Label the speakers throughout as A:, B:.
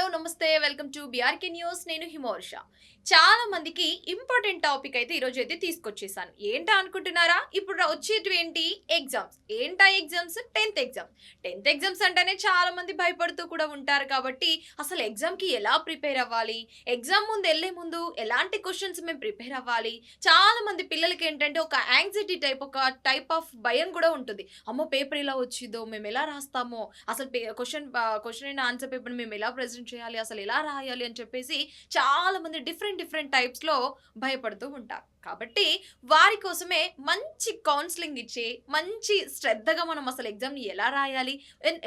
A: Hello నమస్తే welcome to BRK news. నేను హిమోర్ష. చాలా మందికి ఇంపార్టెంట్ టాపిక్ అయితే ఈరోజు అయితే తీసుకొచ్చేసాను. ఏంటా అనుకుంటున్నారా? ఇప్పుడు వచ్చేటివి ఏంటి? ఎగ్జామ్స్. ఏంటా exams? 10th exams. 10th exams అంటేనే చాలా మంది భయపడుతూ కూడా ఉంటారు కాబట్టి అసలు ఎగ్జామ్కి ఎలా ప్రిపేర్ అవ్వాలి, ఎగ్జామ్ ముందు వెళ్ళే ముందు ఎలాంటి క్వశ్చన్స్ మేము ప్రిపేర్ అవ్వాలి. చాలా మంది పిల్లలకి ఏంటంటే ఒక యాంగ్జైటీ టైప్, ఒక టైప్ ఆఫ్ భయం కూడా ఉంటుంది. అమ్మో పేపర్ ఇలా వచ్చిందో, మేము ఎలా రాస్తామో, అసలు క్వశ్చన్ అండ్ ఆన్సర్ పేపర్ మేము ఎలా ప్రెజెంట్ చేయాలి, అసలు ఎలా రాయాలి అని చెప్పేసి చాలా మంది డిఫరెంట్ టైప్స్ లో భయపడుతూ ఉంటారు. కాబట్టి వారి కోసమే మంచి కౌన్సిలింగ్ ఇచ్చి మంచి శ్రద్ధగా మనం అసలు ఎగ్జామ్ ని ఎలా రాయాలి,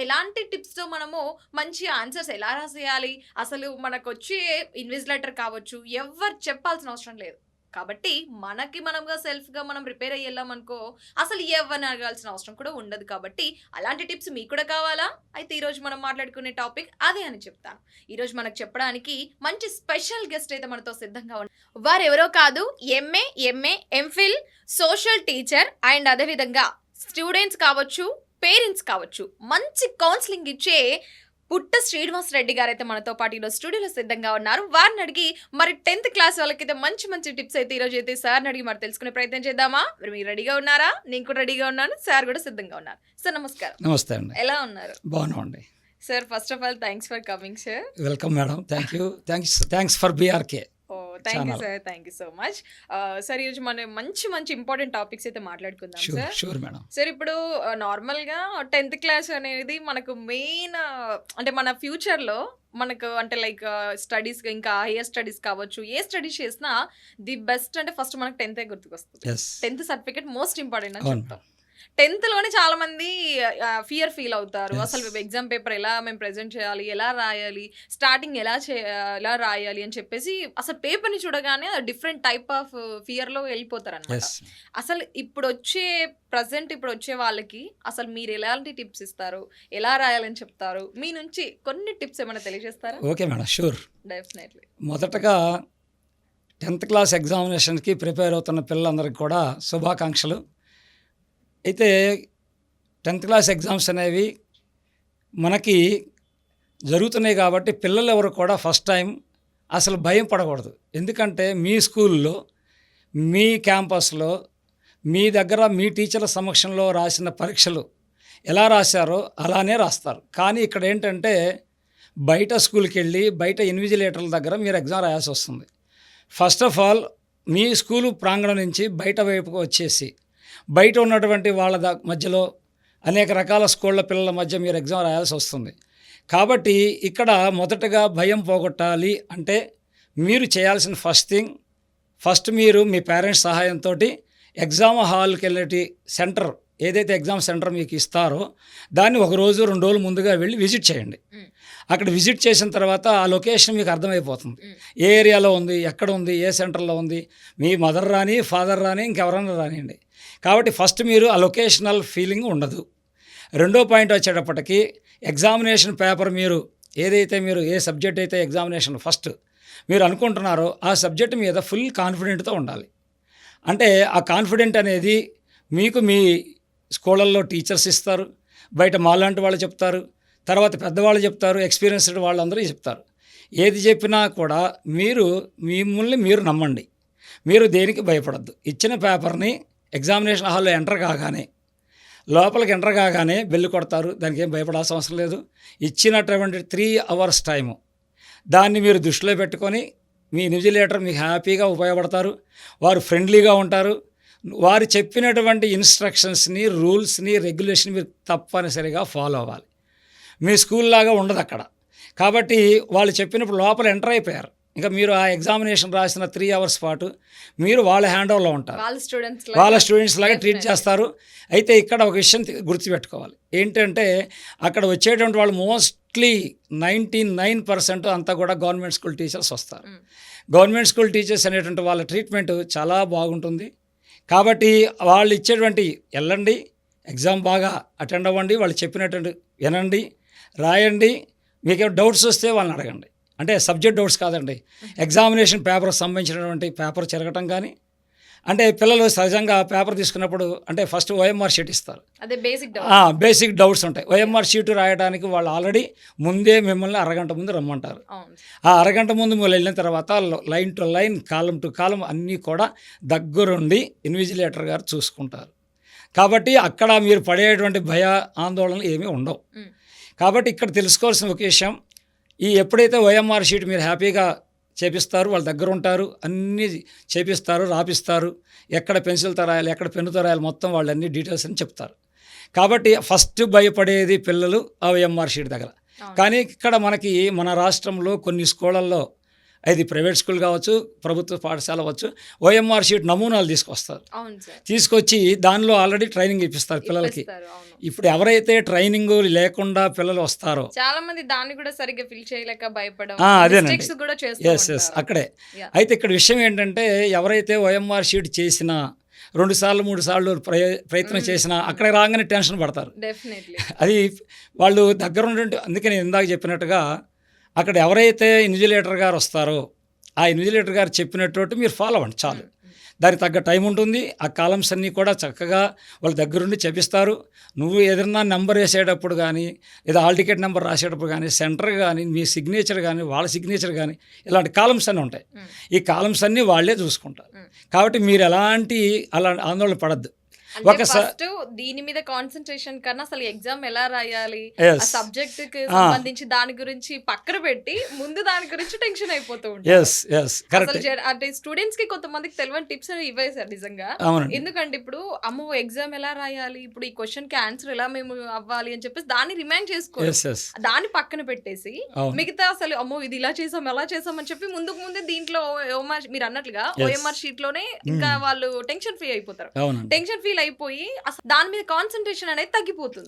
A: ఎలాంటి టిప్స్ తో మనము మంచి ఆన్సర్స్ ఎలా రాసేయాలి, అసలు మనకు వచ్చే ఇన్విజిలేటర్ కావచ్చు, ఎవరు చెప్పాల్సిన అవసరం లేదు. కాబట్టి మనకి మనముగా సెల్ఫ్గా మనం ప్రిపేర్ అయ్యి వెళ్ళామనుకో అసలు ఎవరిని అడగాల్సిన అవసరం కూడా ఉండదు. కాబట్టి అలాంటి టిప్స్ మీకు కూడా కావాలా? అయితే ఈరోజు మనం మాట్లాడుకునే టాపిక్ అదే అని చెప్తాను. ఈరోజు మనకు చెప్పడానికి మంచి స్పెషల్ గెస్ట్ అయితే మనతో సిద్ధంగా ఉన్నారు. వారు ఎవరో కాదు, MA MPhil social teacher and అదేవిధంగా స్టూడెంట్స్ కావచ్చు, పేరెంట్స్ కావచ్చు, మంచి కౌన్సిలింగ్ ఇచ్చే పుట్ట శ్రీనివాస్ రెడ్డి గారు అయితే మనతో పాటు ఈరోజు స్టూడియోలో సిద్ధంగా ఉన్నారు. వారిని అడిగి మరి 10th క్లాస్ వాళ్ళకైతే మంచి టిప్స్ అయితే ఈరోజు అయితే సార్ని అడిగి మరి తెలుసుకునే ప్రయత్నం చేద్దామా? మీరు రెడీగా ఉన్నారా? నేను కూడా రెడీగా ఉన్నాను, సార్ కూడా సిద్ధంగా ఉన్నారు. సార్ నమస్కారం.
B: నమస్తే అండి.
A: ఎలా ఉన్నారు?
B: బాగున్నామండి
A: sir. First of all thanks for coming sir.
B: Welcome madam. Thanks for BRK.
A: Thank you sir, thank you so much. Sir ఈరోజు మనం మంచి ఇంపార్టెంట్ టాపిక్స్ అయితే మాట్లాడుకుందాం సార్.
B: Sure madam.
A: సార్ ఇప్పుడు నార్మల్గా 10th క్లాస్ అనేది మనకు మెయిన్, అంటే మన ఫ్యూచర్లో మనకు అంటే లైక్ స్టడీస్, ఇంకా హైయర్ స్టడీస్ కావచ్చు, ఏ స్టడీస్ చేసినా ది బెస్ట్ అంటే ఫస్ట్ మనకు 10th గుర్తుకొస్తుంది. 10th సర్టిఫికేట్ మోస్ట్ ఇంపార్టెంట్ అని చెప్తాం. 10th లోనే చాలా మంది ఫియర్ ఫీల్ అవుతారు. అసలు ఎగ్జామ్ పేపర్ ఎలా మేము ప్రెజెంట్ చేయాలి, ఎలా రాయాలి, స్టార్టింగ్ ఎలా రాయాలి అని చెప్పేసి అసలు పేపర్ ని చూడగానే డిఫరెంట్ టైప్ ఆఫ్ ఫియర్ లో వెళ్ళిపోతారు అనమాట. అసలు ఇప్పుడు వచ్చే వాళ్ళకి అసలు మీరు ఎలాంటి టిప్స్ ఇస్తారు, ఎలా రాయాలని చెప్తారు? మీ నుంచి కొన్ని టిప్స్ ఏమైనా తెలియజేస్తారా?
B: Okay madam, sure.
A: డెఫినెట్లీ.
B: మొదటగా 10th క్లాస్ ఎగ్జామినేషన్కి ప్రిపేర్ అవుతున్న పిల్లలందరికీ కూడా శుభాకాంక్షలు. అయితే 10th క్లాస్ ఎగ్జామ్స్ అనేవి మనకి జరుగుతున్నాయి కాబట్టి పిల్లలు ఎవరు కూడా ఫస్ట్ టైం అసలు భయం పడకూడదు. ఎందుకంటే మీ స్కూల్లో, మీ క్యాంపస్లో, మీ దగ్గర మీ టీచర్ల సమక్షంలో రాసిన పరీక్షలు ఎలా రాశారో అలానే రాస్తారు. కానీ ఇక్కడ ఏంటంటే బయట స్కూల్కి వెళ్ళి బయట ఇన్విజిలేటర్ల దగ్గర మీరు ఎగ్జామ్ రాయాల్సి వస్తుంది. First of all me school ప్రాంగణం నుంచి బయట వైపుకు వచ్చేసి బయట ఉన్నటువంటి వాళ్ళ మధ్యలో అనేక రకాల స్కూళ్ళ పిల్లల మధ్య మీరు ఎగ్జామ్ రాయాల్సి వస్తుంది. కాబట్టి ఇక్కడ మొదటగా భయం పోగొట్టాలి అంటే మీరు చేయాల్సిన ఫస్ట్ మీరు మీ పేరెంట్స్ సహాయంతో ఎగ్జామ్ హాల్కి వెళ్ళేటి సెంటర్, ఏదైతే ఎగ్జామ్ సెంటర్ మీకు ఇస్తారో దాన్ని 1 రోజు 2 రోజులు ముందుగా వెళ్ళి విజిట్ చేయండి. అక్కడ విజిట్ చేసిన తర్వాత ఆ లొకేషన్ మీకు అర్థమైపోతుంది. ఏ ఏరియాలో ఉంది, ఎక్కడ ఉంది, ఏ సెంటర్లో ఉంది. మీ మదర్ రాని, ఫాదర్ రాని, ఇంకెవరన్నా రానియండి. కాబట్టి ఫస్ట్ మీరు ఆ లొకేషనల్ ఫీలింగ్ ఉండదు. రెండో పాయింట్ వచ్చేటప్పటికి ఎగ్జామినేషన్ పేపర్ మీరు ఏ సబ్జెక్ట్ అయితే ఎగ్జామినేషన్ ఫస్ట్ మీరు అనుకుంటున్నారో ఆ సబ్జెక్ట్ మీద ఫుల్ కాన్ఫిడెంట్తో ఉండాలి. అంటే ఆ కాన్ఫిడెంట్ అనేది మీకు మీ స్కూళ్ళల్లో టీచర్స్ ఇస్తారు, బయట మాలాంటి వాళ్ళు చెప్తారు, తర్వాత పెద్దవాళ్ళు చెప్తారు, ఎక్స్పీరియన్స్డ్ వాళ్ళందరూ చెప్తారు. ఏది చెప్పినా కూడా మిమ్మల్ని మీరు నమ్మండి. మీరు దేనికి భయపడద్దు. ఇచ్చిన పేపర్ని ఎగ్జామినేషన్ హాల్లో లోపలికి ఎంటర్ కాగానే బెల్లు కొడతారు. దానికి ఏం భయపడాల్సిన అవసరం లేదు. ఇచ్చినటువంటి 3 hours టైము దాన్ని మీరు దృష్టిలో పెట్టుకొని మీ ఇన్విజిలేటర్ మీకు హ్యాపీగా ఉపయోగపడతారు. వారు ఫ్రెండ్లీగా ఉంటారు. వారు చెప్పినటువంటి ఇన్స్ట్రక్షన్స్ని, రూల్స్ని, రెగ్యులేషన్ మీరు తప్పనిసరిగా ఫాలో అవ్వాలి. మీ స్కూల్ లాగా ఉండదు అక్కడ. కాబట్టి వాళ్ళు చెప్పినప్పుడు లోపల ఎంటర్ అయిపోయారు. ఇంకా మీరు ఆ ఎగ్జామినేషన్ రాసిన 3 hours పాటు మీరు వాళ్ళ హ్యాండ్ ఓవర్లో ఉంటారు. వాళ్ళ స్టూడెంట్స్ లాగా ట్రీట్ చేస్తారు. అయితే ఇక్కడ ఒక విషయం గుర్తుపెట్టుకోవాలి. ఏంటంటే అక్కడ వచ్చేటువంటి వాళ్ళు మోస్ట్లీ 99% అంతా కూడా గవర్నమెంట్ స్కూల్ టీచర్స్ వస్తారు. గవర్నమెంట్ స్కూల్ టీచర్స్ అనేటువంటి వాళ్ళ ట్రీట్మెంట్ చాలా బాగుంటుంది. కాబట్టి వాళ్ళు ఇచ్చేటువంటి వెళ్ళండి, ఎగ్జామ్ బాగా అటెండ్ అవ్వండి, వాళ్ళు చెప్పినటువంటి వినండి, రాయండి. మీకు డౌట్స్ వస్తే వాళ్ళని అడగండి. అంటే సబ్జెక్ట్ డౌట్స్ కాదండి, ఎగ్జామినేషన్ పేపర్ సంబంధించినటువంటి పేపర్ చెరగటం కానీ, అంటే పిల్లలు సహజంగా పేపర్ తీసుకున్నప్పుడు అంటే ఫస్ట్ ఓఎంఆర్ షీట్ ఇస్తారు.
A: అదే బేసిక్
B: బేసిక్ డౌట్స్ ఉంటాయి. ఓఎంఆర్ షీట్ రాయడానికి వాళ్ళు ఆల్రెడీ ముందే మిమ్మల్ని అరగంట ముందు రమ్మంటారు.
A: అవును
B: ఆ అరగంట ముందు మీరు వెళ్ళిన తర్వాత line to line, column to column అన్నీ కూడా దగ్గరుండి ఇన్విజిలేటర్ గారు చూసుకుంటారు. కాబట్టి అక్కడ మీరు పడేటువంటి భయ ఆందోళనలు ఏమీ ఉండవు. కాబట్టి ఇక్కడ తెలుసుకోవాల్సిన ఒక విషయం, ఎప్పుడైతే ఓఎంఆర్ షీట్ మీరు హ్యాపీగా చేపిస్తారు, వాళ్ళ దగ్గర ఉంటారు, అన్నీ చేపిస్తారు, రాపిస్తారు, ఎక్కడ పెన్సిల్తో రాయాలి, ఎక్కడ పెన్నుతో రాయాలి, మొత్తం వాళ్ళు అన్ని డీటెయిల్స్ అని చెప్తారు. కాబట్టి ఫస్ట్ భయపడేది పిల్లలు ఆ ఓఎంఆర్ షీట్ దగ్గర. కానీ ఇక్కడ మనకి మన రాష్ట్రంలో కొన్ని స్కూళ్ళల్లో, అది ప్రైవేట్ స్కూల్ కావచ్చు, ప్రభుత్వ పాఠశాల అవ్వచ్చు, ఓఎంఆర్ షీట్ నమూనాలు తీసుకొస్తారు. తీసుకొచ్చి దానిలో ఆల్రెడీ ట్రైనింగ్ ఇప్పిస్తారు పిల్లలకి. ఇప్పుడు ఎవరైతే ట్రైనింగ్ లేకుండా పిల్లలు వస్తారో
A: చాలా మంది దాన్ని కూడా సరిగ్గా ఫిల్ చేయలేక భయపడడం,
B: అదేనండి,
A: కూడా
B: ఎస్ అక్కడే. అయితే ఇక్కడ విషయం ఏంటంటే, ఎవరైతే ఓఎంఆర్ షీట్ చేసినా 2 సార్లు 3 సార్లు ప్రయత్నం చేసినా అక్కడ రాగానే టెన్షన్ పడతారు. అది వాళ్ళు దగ్గర ఉన్నటువంటి, అందుకే నేను ఇందాక చెప్పినట్టుగా అక్కడ ఎవరైతే ఇన్విజిలేటర్ గారు వస్తారో ఆ ఇన్విజిలేటర్ గారు చెప్పినట్టు మీరు ఫాలో అవ్వండి చాలు. దానికి తగ్గ టైం ఉంటుంది. ఆ కాలమ్స్ అన్నీ కూడా చక్కగా వాళ్ళ దగ్గరుండి చెప్పిస్తారు. నువ్వు ఏదన్నా నెంబర్ వేసేటప్పుడు కానీ, లేదా హాల్ టికెట్ నెంబర్ రాసేటప్పుడు కానీ, సెంటర్ కానీ, మీ సిగ్నేచర్ కానీ, వాళ్ళ సిగ్నేచర్ కానీ, ఇలాంటి కాలమ్స్ అన్నీ ఉంటాయి. ఈ కాలమ్స్ అన్నీ వాళ్ళే చూసుకుంటారు. కాబట్టి మీరు ఎలాంటి ఆందోళన పడద్దు.
A: ఫస్ట్ దీని మీద కాన్సన్ట్రేషన్ కన్నా అసలు ఎగ్జామ్ ఎలా రాయాలి, సబ్జెక్ట్ కి సంబంధించి దాని గురించి పక్కన పెట్టి ముందు దాని గురించి టెన్షన్ అయిపోతూ ఉంటుంది. అంటే స్టూడెంట్స్ కి కొంతమందికి తెలియని టిప్స్ ఇవ్వే సార్ నిజంగా. ఎందుకంటే ఇప్పుడు అమ్మో ఎగ్జామ్ ఎలా రాయాలి, ఇప్పుడు ఈ క్వశ్చన్ కి ఆన్సర్ ఎలా మేము అవ్వాలి అని చెప్పేసి దాన్ని రిమైండ్ చేసుకోవాలి, దాన్ని పక్కన పెట్టేసి మిగతా అసలు అమ్మో ఇది ఇలా చేసాం ఎలా చేసాం అని చెప్పి ముందుకు ముందే దీంట్లో మీరు అన్నట్లుగా ఓఎంఆర్ షీట్ లోనే ఇంకా వాళ్ళు టెన్షన్ ఫ్రీ అయిపోతారు. టెన్షన్ ఫీల్ అయిపోయి దాని మీద కాన్సన్ట్రేషన్ అనేది తగ్గిపోతుంది.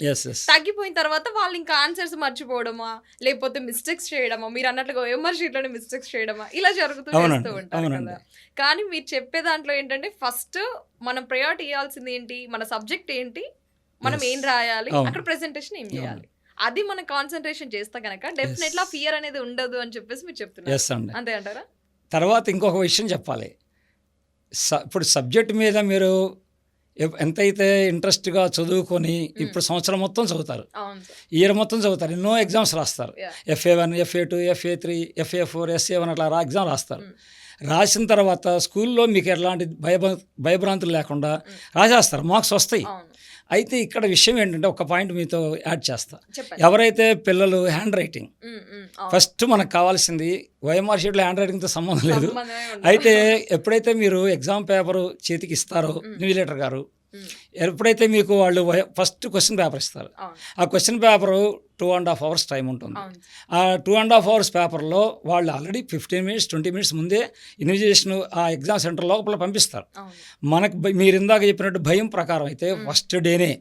A: తగ్గిపోయిన తర్వాత వాళ్ళు ఇంకా ఆన్సర్స్ మర్చిపోవడమా, లేకపోతే మిస్టేక్స్ చేయడమా, మీరు అన్నట్లుగా ఓఎంఆర్ షీట్ లోనే మిస్టేక్స్ చేయడమా, ఇలా చేస్తూ ఉంటారు కదా. కానీ మీరు చెప్పే దాంట్లో ఏంటంటే ఫస్ట్ మనం ప్రయారిటీ ఇవ్వాల్సింది ఏంటి, మన సబ్జెక్ట్ ఏంటి, మనం ఏం రాయాలి, అక్కడ ప్రెజెంటేషన్ ఏం చేయాలి, అది మనం కాన్సన్ట్రేషన్ చేస్తే కనుక డెఫినెట్లీ ఫియర్ అనేది ఉండదు అని చెప్పేసి మీరు చెప్తున్నారు. అంతే అంటారా?
B: తర్వాత ఇంకొక విషయం చెప్పాలి. ఇప్పుడు సబ్జెక్ట్ మీద మీరు ఎంతైతే ఇంట్రెస్ట్గా చదువుకొని ఇప్పుడు సంవత్సరం మొత్తం చదువుతారు, ఇయర్ మొత్తం చదువుతారు, ఎన్నో ఎగ్జామ్స్ రాస్తారు. FA1, FA2, FA3, FA4, SA1 అట్లా ఎగ్జామ్ రాస్తారు. రాసిన తర్వాత స్కూల్లో మీకు ఎలాంటి భయభ్రాంతులు లేకుండా రాసేస్తారు, మార్క్స్ వస్తాయి. అయితే ఇక్కడ విషయం ఏంటంటే ఒక పాయింట్ మీతో యాడ్ చేస్తా. ఎవరైతే పిల్లలు హ్యాండ్ రైటింగ్, ఫస్ట్ మనకు కావాల్సింది ఓఎంఆర్ షీట్లో హ్యాండ్ రైటింగ్తో సంబంధం లేదు. అయితే ఎప్పుడైతే మీరు ఎగ్జామ్ పేపరు చేతికి ఇస్తారో ఇన్విజిలేటర్ గారు, ఎప్పుడైతే మీకు వాళ్ళు ఫస్ట్ క్వశ్చన్ పేపర్ ఇస్తారు, ఆ క్వశ్చన్ పేపరు 2.5 hours టైం ఉంటుంది. ఆ 2.5 hours పేపర్లో వాళ్ళు ఆల్రెడీ 15 minutes 20 minutes ముందే ఇన్విజిలేషన్ ఆ ఎగ్జామ్ సెంటర్ లోపల పంపిస్తారు. మనకు మీరు ఇందాక చెప్పినట్టు భయం ప్రకారం అయితే ఫస్ట్ డేనే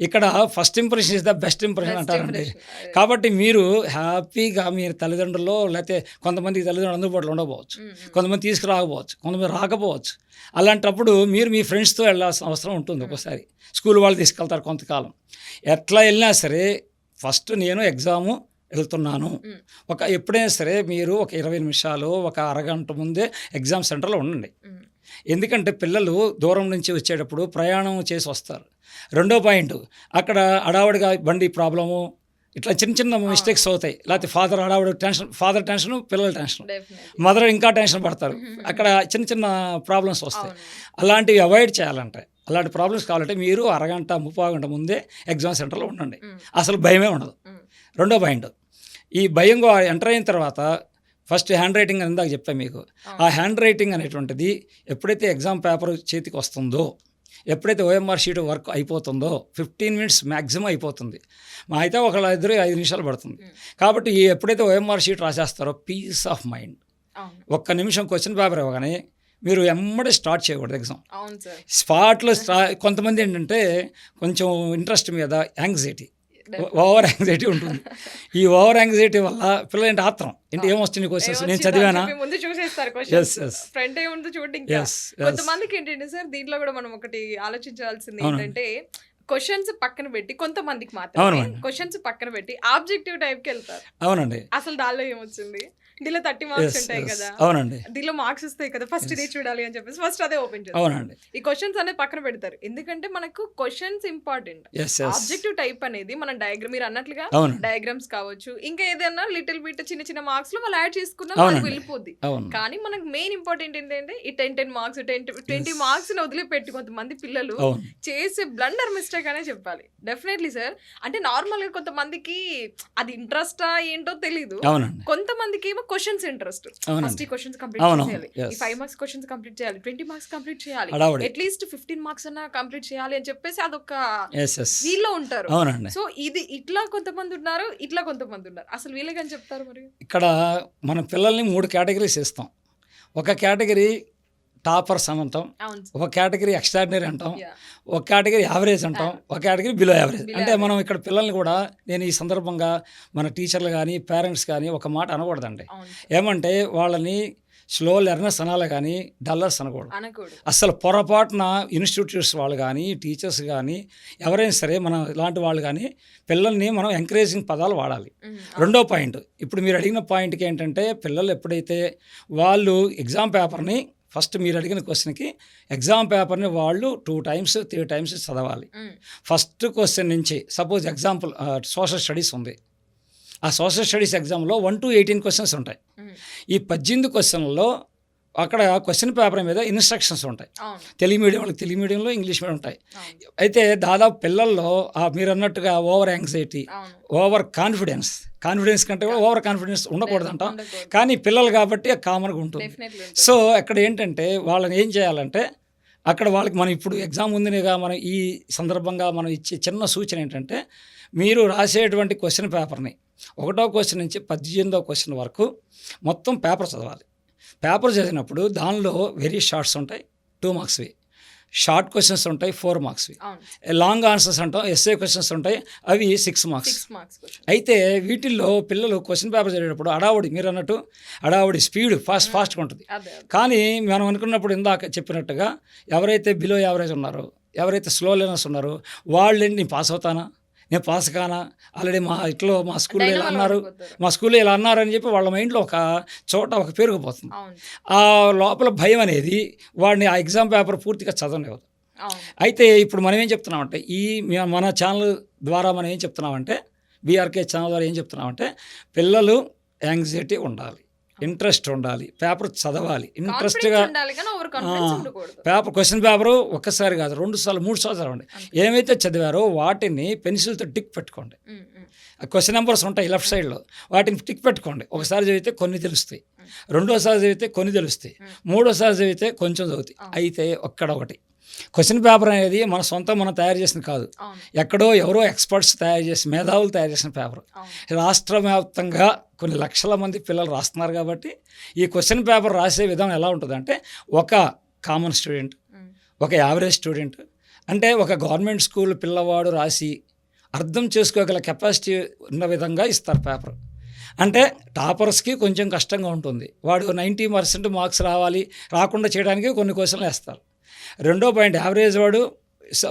B: ఇక్కడ first impression is the best impression అంటారండి. కాబట్టి మీరు హ్యాపీగా మీరు తల్లిదండ్రుల్లో, లేకపోతే కొంతమందికి తల్లిదండ్రులు అందుబాటులో ఉండకపోవచ్చు, కొంతమంది తీసుకురాకపోవచ్చు, కొంతమంది రాకపోవచ్చు. అలాంటప్పుడు మీరు మీ ఫ్రెండ్స్తో వెళ్ళాల్సిన అవసరం ఉంటుంది. ఒక్కోసారి స్కూల్ వాళ్ళు తీసుకెళ్తారు కొంతకాలం. ఎట్లా వెళ్ళినా సరే ఫస్ట్ నేను ఎగ్జాము వెళ్తున్నాను, ఎప్పుడైనా సరే మీరు ఒక 20 నిమిషాలు, ఒక అరగంట ముందే ఎగ్జామ్ సెంటర్లో ఉండండి. ఎందుకంటే పిల్లలు దూరం నుంచి వచ్చేటప్పుడు ప్రయాణం చేసి వస్తారు. రెండో పాయింట్, అక్కడ అడావుడిగా బండి ప్రాబ్లము, ఇట్లా చిన్న చిన్న మిస్టేక్స్ అవుతాయి. లేకపోతే ఫాదర్ అడావుడు టెన్షన్, ఫాదర్ టెన్షన్, పిల్లల టెన్షన్, మదర్ ఇంకా టెన్షన్ పడతారు. అక్కడ చిన్న చిన్న ప్రాబ్లమ్స్ వస్తాయి. అలాంటివి అవాయిడ్ చేయాలంటే, అలాంటి ప్రాబ్లమ్స్ కావాలంటే మీరు అరగంట 30 గంట ముందే ఎగ్జామ్ సెంటర్లో ఉండండి. అసలు భయమే ఉండదు. రెండో పాయింట్, ఈ భయం ఎంటర్ అయిన తర్వాత ఫస్ట్ హ్యాండ్ రైటింగ్ అని ఇందాక చెప్పాను మీకు. ఆ హ్యాండ్ రైటింగ్ అనేటువంటిది ఎప్పుడైతే ఎగ్జామ్ పేపర్ చేతికి వస్తుందో, ఎప్పుడైతే ఓఎంఆర్ షీట్ వర్క్ అయిపోతుందో 15 minutes మ్యాక్సిమం అయిపోతుంది. మా అయితే ఒకళ్ళ 5 నిమిషాలు పడుతుంది. కాబట్టి ఎప్పుడైతే ఓఎంఆర్ షీట్ రాసేస్తారో పీస్ ఆఫ్ మైండ్, 1 నిమిషం క్వశ్చన్ పేపర్ ఇవ్వగానే మీరు ఎమ్మడే స్టార్ట్ చేయకూడదు ఎగ్జామ్. స్పాట్లో కొంతమంది ఏంటంటే కొంచెం ఇంట్రెస్ట్ మీద యాంగ్జైటీ, ఓవర్ యాంగ్జైటీ ఉంటుంది. ఈ ఓవర్ యాంగ్జైటీ వల్ల పిల్లలు ఏంటి ఆత్రం, ఏంటి ఏమొస్తుంది క్వశ్చన్స్ నేను చదివానా,
A: కొంతమందికి ఏంటంటే సార్ దీంట్లో కూడా మనం ఒకటి ఆలోచించాల్సింది ఏంటంటే క్వశ్చన్స్ పక్కన పెట్టి కొంతమందికి మాత్రమే
B: అవునండి.
A: క్వశ్చన్స్ పక్కన పెట్టి ఆబ్జెక్టివ్ టైప్ కి వెళ్తారు.
B: అవునండి.
A: అసలు దానిలో ఏమొచ్చింది? దీనిలో 30 మార్క్స్
B: ఎస్
A: ఉంటాయి
B: ఎస్
A: కదా,
B: అవునండి.
A: దీనిలో మార్క్స్ వస్తాయి కదా, ఫస్ట్ ఇదే చూడాలి అని చెప్పేసి ఫస్ట్ అదే ఓపెన్ చేస్తారు.
B: అవునండి.
A: ఈ క్వశ్చన్స్ అనేది పక్కన పెడతారు, ఎందుకంటే మనకు questions important.
B: S S
A: objective type అనేది మనం డయాగ్రామ్, మీరు అన్నట్లుగా
B: అవునండి.
A: డయాగ్రామ్స్ కావచ్చు, ఇంకా ఏదైనా లిటిల్ బిట్ చిన్న చిన్న మార్క్స్ లో వాళ్ళు యాడ్ చేసుకున్నా వాళ్ళకి
B: అవునండి.
A: వెళ్ళిపోద్ది.
B: అవును.
A: కానీ మనకు మెయిన్ ఇంపార్టెంట్ ఏంటంటే ఈ 10 మార్క్స్ 20 మార్క్స్ వదిలిపెట్టి కొంతమంది పిల్లలు
B: అవును.
A: చేసే బ్లండర్ మిస్టేక్ అనే చెప్పాలి. Definitely sir. అంటే నార్మల్ గా కొంతమందికి అది ఇంట్రెస్టా ఏంటో తెలీదు,
B: అవునండి.
A: కొంతమందికి ఏమో క్వశ్చన్స్ ఇంట్రెస్ట్. ఫస్ట్
B: అవునండి.
A: ఈ క్వశ్చన్స్ కంప్లీట్
B: అవును.
A: చేయాలి, ఈ
B: Yes.
A: 5 మార్క్స్ క్వశ్చన్స్ కంప్లీట్ చేయాలి, 20 మార్క్స్ కంప్లీట్ చేయాలి,
B: హడావుడి.
A: అట్లీస్ట్ 15 మార్క్స్ అన్న కంప్లీట్ చేయాలి అని చెప్పేసి అదొక
B: ఎస్ ఎస్
A: వీల్లో ఉంటారు.
B: అవునండి.
A: సో ఇది ఇట్లా కొంతమంది ఉన్నారు, ఇట్లా కొంతమంది ఉన్నారు. అసలు వీళ్ళకని చెప్తారు మరి?
B: ఇక్కడ మన పిల్లల్ని 3 కేటగిరీస్ ఇస్తాం. ఒక కేటగిరీ టాపర్స్ అని అంటాం,
A: అవును
B: ఒక కేటగిరీ ఎక్స్ట్రాడినరీ అంటాం,
A: Yeah.
B: ఒక కేటగిరీ యావరేజ్ అంటాం, ఒక కేటగిరీ బిలో యావరేజ్.
A: Below
B: అంటే
A: average.
B: మనం ఇక్కడ పిల్లల్ని కూడా నేను ఈ సందర్భంగా మన టీచర్లు కానీ పేరెంట్స్ కానీ ఒక మాట అనకూడదండి.
A: అవును
B: ఏమంటే వాళ్ళని స్లో లెర్నర్స్ అనాలి కానీ డల్లర్స్ అనకూడదు.
A: అనకూడదు.
B: అసలు పొరపాటున ఇన్స్టిట్యూట్స్ వాళ్ళు కానీ టీచర్స్ కానీ ఎవరైనా సరే మనం ఇలాంటి వాళ్ళు కానీ పిల్లల్ని మనం ఎంకరేజింగ్ పదాలు వాడాలి. రెండో పాయింట్, ఇప్పుడు మీరు అడిగిన పాయింట్కి ఏంటంటే పిల్లలు ఎప్పుడైతే వాళ్ళు ఎగ్జామ్ పేపర్ని ఫస్ట్ మీరు అడిగిన క్వశ్చన్కి ఎగ్జామ్ పేపర్ని వాళ్ళు 2 times 3 times చదవాలి. ఫస్ట్ క్వశ్చన్ నుంచి సపోజ్ ఎగ్జాంపుల్ సోషల్ స్టడీస్ ఉంది, ఆ సోషల్ స్టడీస్ ఎగ్జామ్లో 1 to 18 క్వశ్చన్స్ ఉంటాయి. ఈ 18 క్వశ్చన్లలో అక్కడ క్వశ్చన్ పేపర్ మీద ఇన్స్ట్రక్షన్స్ ఉంటాయి.
A: అవును
B: తెలుగు మీడియం వాళ్ళకి తెలుగు మీడియంలో, ఇంగ్లీష్ మీడియం ఉంటాయి.
A: అవును
B: అయితే దాదాపు పిల్లల్లో మీరు అన్నట్టుగా ఓవర్ యాంగ్జైటీ,
A: అవును
B: ఓవర్ కాన్ఫిడెన్స్ కంటే కూడా ఓవర్ కాన్ఫిడెన్స్ ఉండకూడదంటాం.
A: ఉండకూడదు.
B: కానీ పిల్లలు కాబట్టి కామన్గా ఉంటుంది.
A: Definitely ఉంటుంది.
B: సో అక్కడ ఏంటంటే వాళ్ళని ఏం చేయాలంటే అక్కడ వాళ్ళకి మనం ఇప్పుడు ఎగ్జామ్ ఉందిగా మనం ఈ సందర్భంగా మనం ఇచ్చే చిన్న సూచన ఏంటంటే మీరు రాసేటువంటి క్వశ్చన్ పేపర్ని 1వ క్వశ్చన్ నుంచి 18వ క్వశ్చన్ వరకు మొత్తం పేపర్ చదవాలి. పేపర్ చదివినప్పుడు దానిలో వెరీ షార్ట్స్ ఉంటాయి 2 మార్క్స్వి, షార్ట్ క్వశ్చన్స్ ఉంటాయి 4 మార్క్స్వి,
A: అవును
B: లాంగ్ ఆన్సర్స్ అంటాం ఎస్ఏ క్వశ్చన్స్ ఉంటాయి అవి 6 మార్క్స్.
A: 6 marks question.
B: అయితే వీటిల్లో పిల్లలు క్వశ్చన్ పేపర్ చదివేటప్పుడు అడావుడి, మీరు అన్నట్టు అడావుడి స్పీడ్ ఫాస్ట్గా ఉంటుంది.
A: అదే
B: కానీ మనం అనుకున్నప్పుడు ఇందాక చెప్పినట్టుగా ఎవరైతే బిలో యావరేజ్ ఉన్నారో, ఎవరైతే స్లో లెర్నర్స్ ఉన్నారో వాళ్ళని నేను పాస్ అవుతానా, నేను పాస్ కానా, ఆల్రెడీ మా స్కూల్లో ఇలా అన్నారు, మా స్కూల్లో ఇలా అన్నారని చెప్పి వాళ్ళ మైండ్లో ఒక చోట ఒక పేరుకుపోతుంది.
A: అవును
B: ఆ లోపల భయం అనేది వాడిని ఆ ఎగ్జామ్ పేపర్ పూర్తిగా చదవనివ్వదు.
A: అవును
B: అయితే ఇప్పుడు మనం ఏం చెప్తున్నామంటే మన ఛానల్ ద్వారా మనం ఏం చెప్తున్నామంటే బీఆర్కే ఛానల్ ద్వారా ఏం చెప్తున్నామంటే పిల్లలు యాంగ్జైటీ ఉండాలి, ఇంట్రెస్ట్ ఉండాలి, పేపర్ చదవాలి, ఇంట్రెస్ట్గా
A: ఉండాలి కానీ ఓవర్ కాన్ఫిడెన్స్ ఉండకూడదు.
B: పేపర్ క్వశ్చన్ పేపరు ఒక్కసారి కాదు 2 సార్లు 3 సార్లు చదవండి. ఏమైతే చదివారో వాటిని పెన్సిల్తో టిక్ పెట్టుకోండి. క్వశ్చన్ నెంబర్స్ ఉంటాయి లెఫ్ట్ సైడ్లో, వాటిని టిక్ పెట్టుకోండి. ఒకసారి చదివితే కొన్ని తెలుస్తాయి, రెండోసారి చదివితే కొన్ని తెలుస్తాయి, మూడోసారి చదివితే కొంచెం చదువుతాయి. అయితే ఒక్కడొకటి క్వశ్చన్ పేపర్ అనేది మన సొంతం మనం తయారు చేసిన కాదు,
A: అవును
B: ఎక్కడో ఎవరో ఎక్స్పర్ట్స్ తయారు చేసి మేధావులు తయారు చేసిన పేపర్.
A: అవును
B: రాష్ట్ర వ్యాప్తంగా కొన్ని లక్షల మంది పిల్లలు రాస్తున్నారు కాబట్టి ఈ క్వశ్చన్ పేపర్ రాసే విధానం ఎలా ఉంటుందంటే ఒక కామన్ స్టూడెంట్, ఒక యావరేజ్ స్టూడెంట్, అంటే ఒక గవర్నమెంట్ స్కూల్ పిల్లవాడు రాసి అర్థం చేసుకోగల కెపాసిటీ ఉన్న విధంగా ఇస్తారు పేపర్. అంటే టాపర్స్కి కొంచెం కష్టంగా ఉంటుంది, వాడు 90% మార్క్స్ రావాలి, రాకుండా చేయడానికి కొన్ని క్వశ్చన్లు వేస్తారు. రెండో పాయింట్ యావరేజ్ వాడు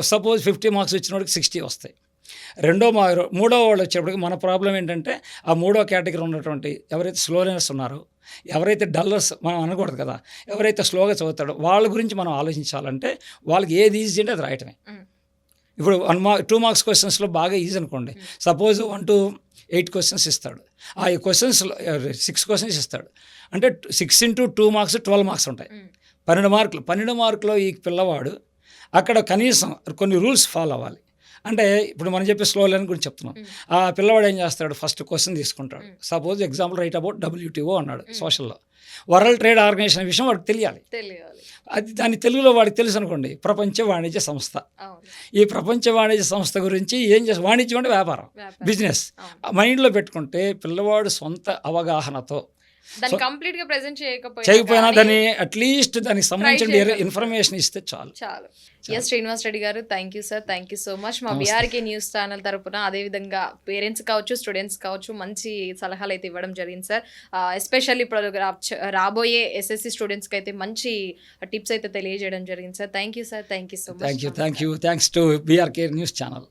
B: సపోజ్ 50 మార్క్స్ వచ్చిన వాడికి 60 వస్తాయి. మూడో వాళ్ళు వచ్చేప్పటికి మన ప్రాబ్లం ఏంటంటే ఆ 3వ కేటగిరీ ఉన్నటువంటి ఎవరైతే స్లో లెర్నర్స్ ఉన్నారో, ఎవరైతే డల్లర్స్ మనం అనకూడదు కదా, ఎవరైతే స్లోగా చదువుతాడో వాళ్ళ గురించి మనం ఆలోచించాలంటే వాళ్ళకి ఏది ఈజీ అంటే అది రాయటమే. ఇప్పుడు 2 మార్క్స్ క్వశ్చన్స్లో బాగా ఈజీ అనుకోండి, సపోజ్ 1 to 8 క్వశ్చన్స్ ఇస్తాడు, ఆ క్వశ్చన్స్లో 6 క్వశ్చన్స్ ఇస్తాడు, అంటే 6 into 2 మార్క్స్ 12 మార్క్స్ ఉంటాయి, 12 మార్కులు ఈ పిల్లవాడు అక్కడ కనీసం కొన్ని రూల్స్ ఫాలో అవ్వాలి. అంటే ఇప్పుడు మనం చెప్పే స్లో లెర్నింగ్ గురించి చెప్తున్నాం. ఆ పిల్లవాడు ఏం చేస్తాడు, ఫస్ట్ క్వశ్చన్ తీసుకుంటాడు. Suppose example write about WTO అన్నాడు సోషల్లో, వరల్డ్ ట్రేడ్ ఆర్గనైజేషన్ విషయం వాడికి తెలియాలి. అది దాని తెలుగులో వాడికి తెలుసు అనుకోండి, ప్రపంచ వాణిజ్య సంస్థ. ఈ ప్రపంచ వాణిజ్య సంస్థ గురించి ఏం చేస్తారు, వాణిజ్యం అంటే వ్యాపారం, బిజినెస్ మైండ్లో పెట్టుకుంటే పిల్లవాడు సొంత అవగాహనతో
A: దాన్ని
B: సో
A: కంప్లీట్ గా ప్రెజెంట్
B: చేయకపోయినా
A: కానీ
B: దాన్ని అట్లీస్ట్ దానికి సంబంధించిన
A: చేయగలుగుతారు.
B: ఇన్ఫర్మేషన్ ఇస్తే చాలు.
A: చాలు.
B: చాలు.
A: ఎస్ శ్రీనివాస్ రెడ్డి గారు, thank you sir, thank you so much. మా
B: నమస్తే.
A: బీఆర్కే న్యూస్ ఛానల్ తరపున అదేవిధంగా పేరెంట్స్ కావచ్చు, స్టూడెంట్స్ కావచ్చు, మంచి సలహాలు అయితే ఇవ్వడం జరిగింది సార్. ఎస్పెషల్లీ ఇప్పుడు రాబోయే ఎస్ఎస్సి స్టూడెంట్స్కి అయితే మంచి టిప్స్ అయితే తెలియజేయడం జరిగింది sir. Thank you sir, thank you so much.
B: Thank you thanks to BRK news channel.